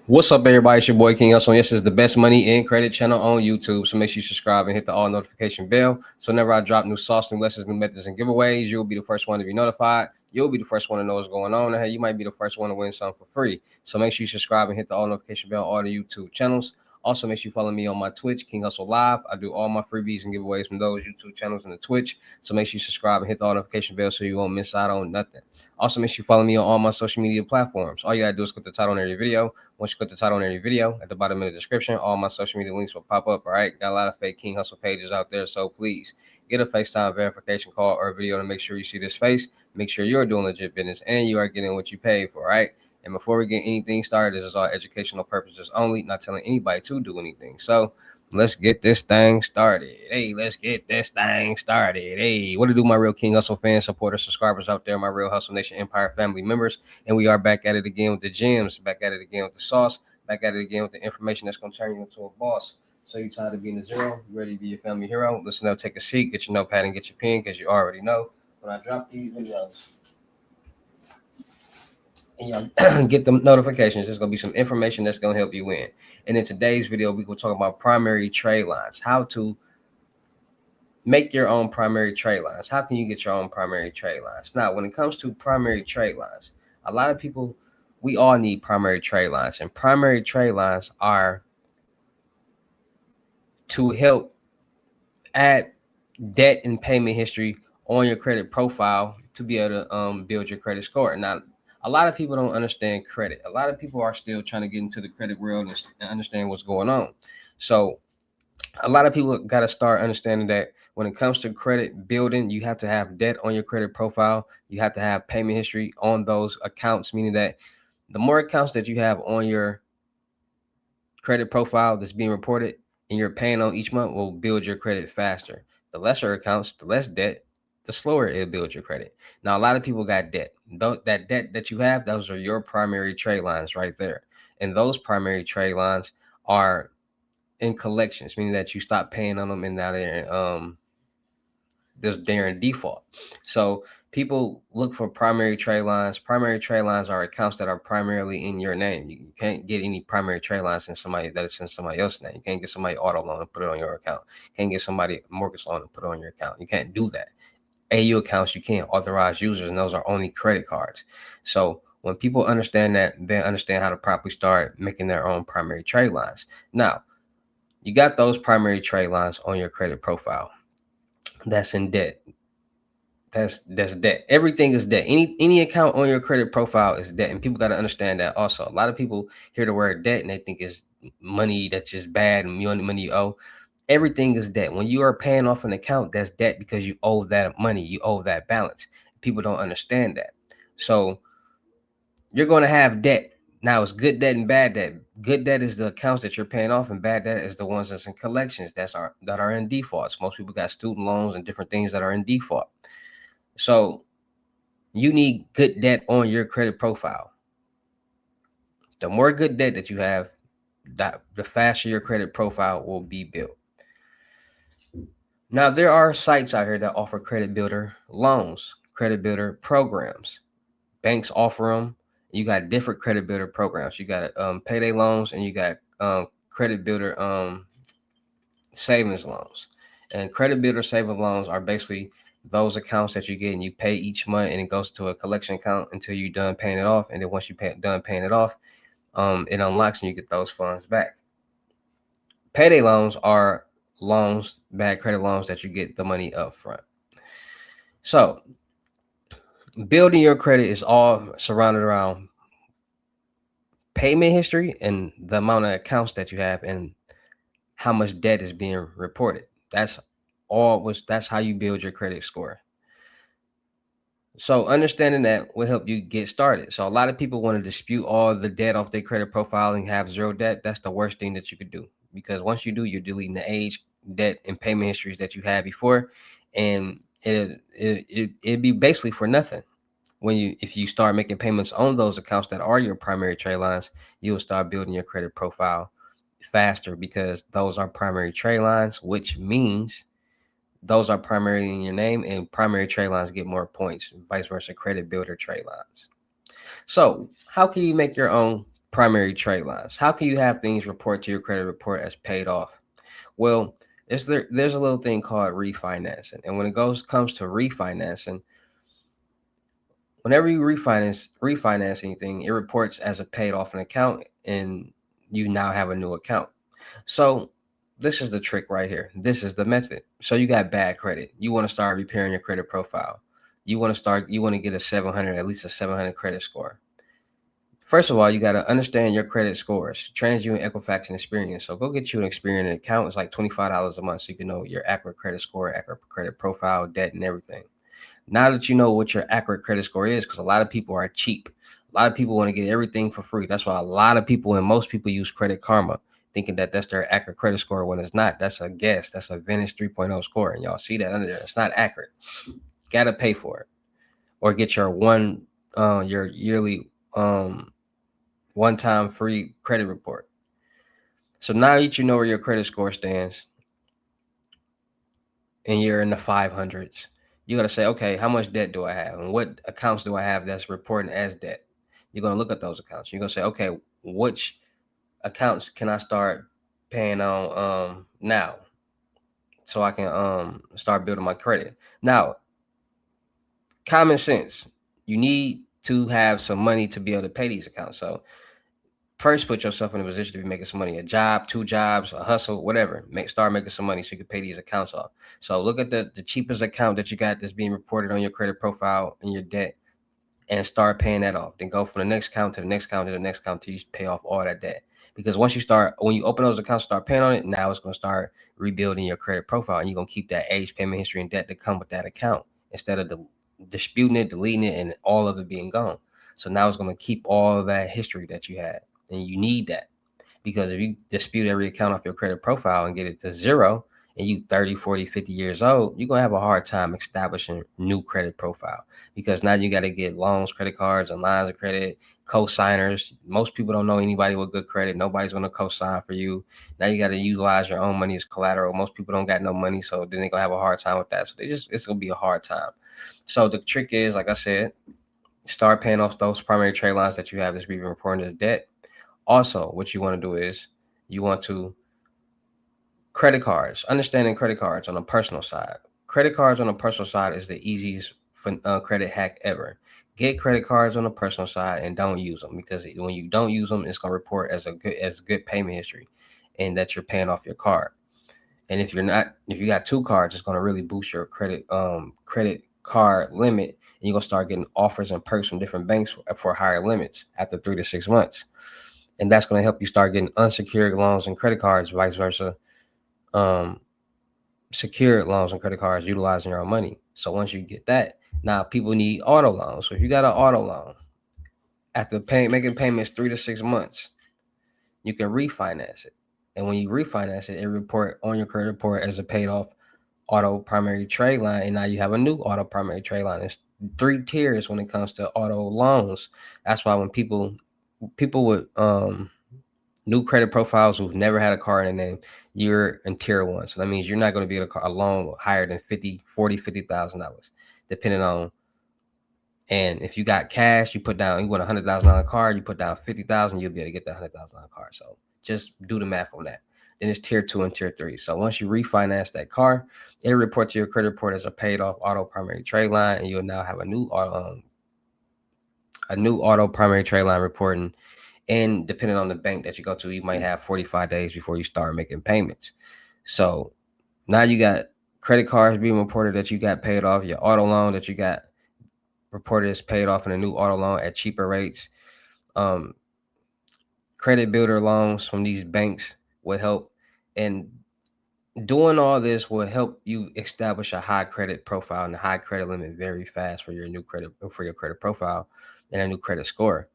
What's up, everybody? It's your boy King Hussle. This is the best money and credit channel on YouTube. So make sure you subscribe and hit the all notification bell. So whenever I drop new sauce, new lessons, new methods, and giveaways, you'll be the first one to be notified. You'll be the first one to know what's going on. And hey, you might be the first one to win something for free. So make sure you subscribe and hit the all notification bell on all the YouTube channels. Also, make sure you follow me on my Twitch, King Hussle Live. I do all my freebies and giveaways from those YouTube channels and the Twitch. So make sure you subscribe and hit the all notification bell so you won't miss out on nothing. Also, make sure you follow me on all my social media platforms. All you gotta do is click the title on every video. Once you click the title on every video, at the bottom of the description, all my social media links will pop up. All right, got a lot of fake King Hussle pages out there, so please get a FaceTime verification call or video to make sure you see this face. Make sure you're doing legit business and you are getting what you paid for. All right. And before we get anything started, this is all educational purposes only, not telling anybody to do anything. So let's get this thing started. Hey, let's get this thing started. Hey, what to do, my real King Hussle fans, supporters, subscribers out there, my real Hustle Nation Empire family members. And we are back at it again with the gems, back at it again with the sauce, back at it again with the information that's going to turn you into a boss. So you tired of being a zero? You ready to be a family hero? Listen up, take a seat, get your notepad and get your pen, because you already know when I drop these videos and y'all get the notifications, there's going to be some information that's going to help you win. And in today's video, we will talk about primary trade lines, how to make your own primary trade lines. How can you get your own primary trade lines? Now, when it comes to primary trade lines, a lot of people, we all need primary trade lines, and primary trade lines are to help add debt and payment history on your credit profile to be able to build your credit score. Now, a lot of people don't understand credit. A lot of people are still trying to get into the credit world and understand what's going on. So a lot of people got to start understanding that when it comes to credit building, you have to have debt on your credit profile. You have to have payment history on those accounts, meaning that the more accounts that you have on your credit profile that's being reported and you're paying on each month will build your credit faster. The lesser accounts, the less debt, the slower it builds your credit. Now, a lot of people got debt. That debt that you have, those are your primary trade lines right there. And those primary trade lines are in collections, meaning that you stop paying on them and now they're in default. So people look for primary trade lines. Primary trade lines are accounts that are primarily in your name. You can't get any primary trade lines in somebody that is in somebody else's name. You can't get somebody auto loan and put it on your account. You can't get somebody mortgage loan and put it on your account. You can't do that. AU accounts, you can't authorize users, and those are only credit cards. So when people understand that, they understand how to properly start making their own primary trade lines. Now, you got those primary trade lines on your credit profile. That's in debt. That's debt. Everything is debt. Any account on your credit profile is debt, and people got to understand that. Also, a lot of people hear the word debt and they think it's money that's just bad and money you owe. Everything is debt. When you are paying off an account, that's debt because you owe that money. You owe that balance. People don't understand that. So you're going to have debt. Now, it's good debt and bad debt. Good debt is the accounts that you're paying off, and bad debt is the ones that's in collections that are in defaults. Most people got student loans and different things that are in default. So you need good debt on your credit profile. The more good debt that you have, the faster your credit profile will be built. Now, there are sites out here that offer credit builder loans, credit builder programs. Banks offer them. You got different credit builder programs. You got payday loans, and you got credit builder savings loans. And credit builder savings loans are basically those accounts that you get and you pay each month, and it goes to a collection account until you're done paying it off. And then once you're done paying it off, it unlocks and you get those funds back. Payday loans are loans, bad credit loans that you get the money up front. So building your credit is all surrounded around payment history and the amount of accounts that you have and how much debt is being reported. That's how you build your credit score. So understanding that will help you get started. So a lot of people want to dispute all the debt off their credit profile and have zero debt. That's the worst thing that you could do, because once you do, you're deleting the age, debt, and payment histories that you had before, and it'd be basically for nothing. If you start making payments on those accounts that are your primary trade lines, you'll start building your credit profile faster, because those are primary trade lines, which means those are primarily in your name, and primary trade lines get more points, vice versa, credit builder trade lines. So how can you make your own primary trade lines. How can you have things report to your credit report as paid off? Well, there's a little thing called refinancing. And when it comes to refinancing, whenever you refinance anything, it reports as a paid off an account and you now have a new account. So this is the trick right here. This is the method. So you got bad credit. You want to start repairing your credit profile. You want to get a 700, at least a 700 credit score. First of all, you got to understand your credit scores. TransUnion, Equifax, and Experian. So go get you an Experian account. It's like $25 a month, so you can know your accurate credit score, accurate credit profile, debt, and everything. Now that you know what your accurate credit score is, because a lot of people are cheap. A lot of people want to get everything for free. That's why a lot of people and most people use Credit Karma, thinking that that's their accurate credit score when it's not. That's a guess. That's a Venice 3.0 score. And y'all see that under there. It's not accurate. Got to pay for it. Or get your your yearly one-time free credit report. So now that you know where your credit score stands and you're in the 500s, you got to say, okay, how much debt do I have? And what accounts do I have that's reporting as debt? You're going to look at those accounts. You're going to say, okay, which accounts can I start paying on now so I can start building my credit? Now, common sense, you need to have some money to be able to pay these accounts. So first, put yourself in a position to be making some money. A job, 2 jobs, a hustle, whatever. Start making some money so you can pay these accounts off. So look at the cheapest account that you got that's being reported on your credit profile and your debt, and start paying that off. Then go from the next account to the next account to the next account till you pay off all that debt. Because when you open those accounts, start paying on it, now it's going to start rebuilding your credit profile, and you're going to keep that age, payment history, and debt to come with that account instead of disputing it, deleting it, and all of it being gone. So now it's going to keep all of that history that you had. And you need that, because if you dispute every account off your credit profile and get it to zero, and you 30, 40, 50 years old, you're going to have a hard time establishing new credit profile, because now you got to get loans, credit cards, and lines of credit, co-signers. Most people don't know anybody with good credit. Nobody's going to co-sign for you. Now you got to utilize your own money as collateral. Most people don't got no money, so then they're going to have a hard time with that. So it's going to be a hard time. So the trick is, like I said, start paying off those primary trade lines that you have that's being reported as debt. Also, what you want to do is you want to credit cards, understanding credit cards on a personal side. Credit cards on a personal side is the easiest credit hack ever. Get credit cards on a personal side and don't use them, because when you don't use them, it's going to report as good payment history, and that you're paying off your card. And if you got 2 cards, it's going to really boost your credit card limit, and you're going to start getting offers and perks from different banks for higher limits after 3 to 6 months. And that's going to help you start getting unsecured loans and credit cards, vice versa. Secured loans and credit cards, utilizing your own money. So once you get that, now people need auto loans. So if you got an auto loan, after making payments 3 to 6 months, you can refinance it. And when you refinance it, it report on your credit report as a paid off auto primary trade line. And now you have a new auto primary trade line. There's 3 tiers when it comes to auto loans. That's why when people with new credit profiles who've never had a car in their name, you're in tier 1. So that means you're not going to be able to a loan higher than $50,000, depending on. And if you got cash, you want a $100,000 car, you put down 50,000, you'll be able to get that $100,000 car. So just do the math on that. Then it's tier 2 and tier 3. So once you refinance that car, it'll report to your credit report as a paid off auto primary trade line, and you'll now have a new auto primary trade line reporting. And depending on the bank that you go to, you might have 45 days before you start making payments. So now you got credit cards being reported that you got paid off, your auto loan that you got reported as paid off in a new auto loan at cheaper rates. Credit builder loans from these banks will help. And doing all this will help you establish a high credit profile and a high credit limit very fast for your credit profile and a new credit score.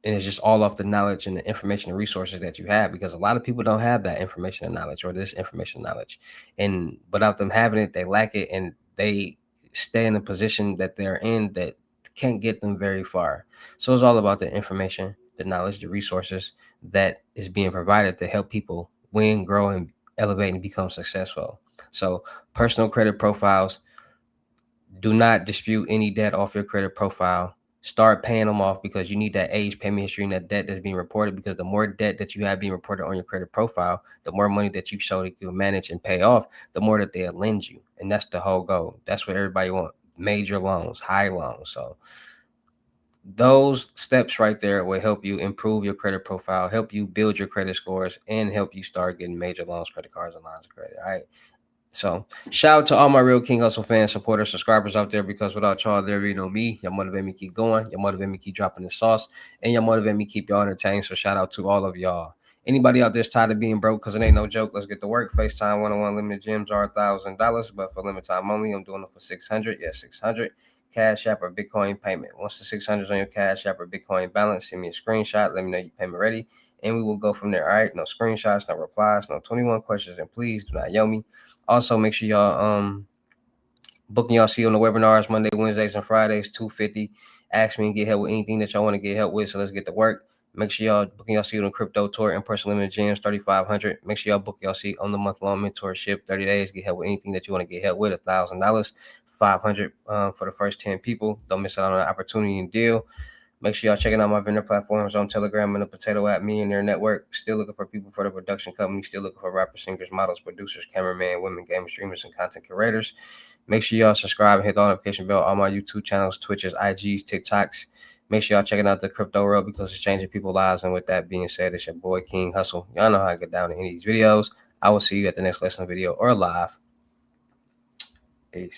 And it's just all off the knowledge and the information and resources that you have, because a lot of people don't have that information and knowledge, or this information and knowledge. And without them having it, they lack it, and they stay in a position that they're in that can't get them very far. So it's all about the information, the knowledge, the resources that is being provided to help people win, grow, and elevate and become successful. So personal credit profiles, do not dispute any debt off your credit profile. start paying them off, because you need that age, payment history, and that debt that's being reported. Because the more debt that you have being reported on your credit profile, the more money that you show that you manage and pay off, the more that they'll lend you. And that's the whole goal. That's what everybody wants. Major loans, high loans. So those steps right there will help you improve your credit profile, help you build your credit scores, and help you start getting major loans, credit cards, and lines of credit. All right. So shout out to all my real King Hustle fans, supporters, subscribers out there, because without y'all, there be no me. Y'all motivate me to keep going. Y'all motivate me to keep dropping the sauce, and y'all motivate me to keep y'all entertained. So shout out to all of y'all. Anybody out there's tired of being broke, because it ain't no joke, let's get to work. FaceTime one-on-one limited gyms are $1,000, but for limited time only, I'm doing it for 600. Yeah, 600. Cash App or Bitcoin payment. Once the 600 is on your Cash App or Bitcoin balance, send me a screenshot. Let me know your payment ready, and we will go from there. All right. No screenshots, no replies, no 21 questions, and please do not yell me. Also, make sure y'all booking y'all see on the webinars Monday, Wednesdays, and Fridays, 250. Ask me and get help with anything that y'all want to get help with. So let's get to work. Make sure y'all booking y'all seat on crypto tour in person limited gyms, 3,500. Make sure y'all book y'all seat on the month-long mentorship, 30 days. Get help with anything that you want to get help with, $1,000, 500 for the first 10 people. Don't miss out on an opportunity and deal. Make sure y'all checking out my vendor platforms on Telegram and the Potato App, Millionaire Network. Still looking for people for the production company. Still looking for rappers, singers, models, producers, cameramen, women, gamers, streamers, and content curators. Make sure y'all subscribe and hit the notification bell on my YouTube channels, Twitches, IGs, TikToks. Make sure y'all checking out the crypto world, because it's changing people's lives. And with that being said, it's your boy King Hustle. Y'all know how I get down in these videos. I will see you at the next lesson video or live. Peace.